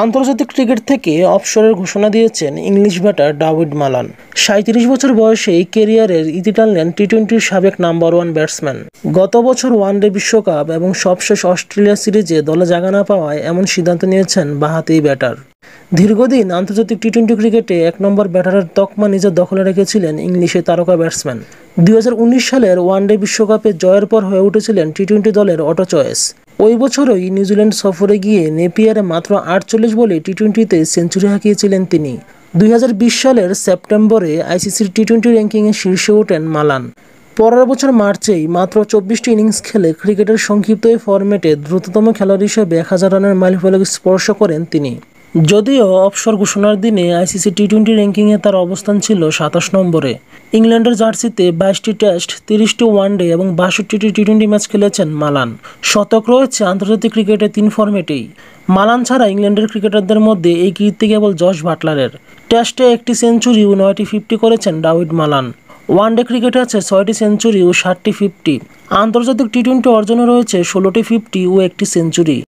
আন্তর্জাতিক ক্রিকেট থেকে অবসরের ঘোষণা দিয়েছেন ইংলিশ ব্যাটার ডেভিড মালান। 37 বছর বয়সেই ক্যারিয়ারের ইতি টানলেন টি-20-র সাবেক নাম্বার 1 ব্যাটসম্যান। গত বছর ওয়ানডে বিশ্বকাপ এবং সবশেষ অস্ট্রেলিয়া সিরিজে দলে জায়গা না পাওয়ায় এমন সিদ্ধান্ত নিয়েছেন বাঁহাতি ব্যাটার। দীর্ঘদিন আন্তর্জাতিক টি-20 ক্রিকেটে 1 নম্বর ব্যাটারের তকমা নিজের দখলে রেখেছিলেন ইংলিশের তারকা ব্যাটসম্যান। 2019 সালের ওয়ানডে বিশ্বকাপে জয়ের পর হয়ে উঠেছিলেন টি-20 দলের অটো চয়েস। ওই বছরই নিউজিল্যান্ড সফরে গিয়ে নেপিয়ারে মাত্র 48 বলে টি-20তে সেঞ্চুরি হাঁকিয়েছিলেন তিনি। 2020 সালের সেপ্টেম্বরে আইসিসির টি-20 র্যাঙ্কিংয়ে শীর্ষে ওঠেন মালান। পরের বছর মার্চেই মাত্র 24টি ইনিংস খেলে ক্রিকেটের সংক্ষিপ্ত এই ফরম্যাটে দ্রুততম খেলোয়াড় হিসেবে 1000 রানের মাইলফলক স্পর্শ করেন তিনি। যদিও অবসর ঘোষণার দিনে আইসিসি টি-20 র্যাঙ্কিংয়ে তার অবস্থান ছিল 27 নম্বরে। ইংল্যান্ডের জার্সিতে 22টি টেস্ট, 30টি ওয়ানডে এবং 62টি টি-20 ম্যাচ খেলেছেন মালান। শতক রয়েছে আন্তর্জাতিক ক্রিকেটে 3 ফরম্যাটেই। মালান ছাড়া ইংল্যান্ডের ক্রিকেটারদের মধ্যে এই কীর্তি কেবল জশ বাটলারের। টেস্টে 1টি সেঞ্চুরি ও 9টি 50 করেছেন ডেভিড মালান। ওয়ানডে ক্রিকেটে আছে 6টি সেঞ্চুরি ও 60টি 50। আন্তর্জাতিক টি-20 অর্জনে রয়েছে 16টি 50 ও 1টি সেঞ্চুরি।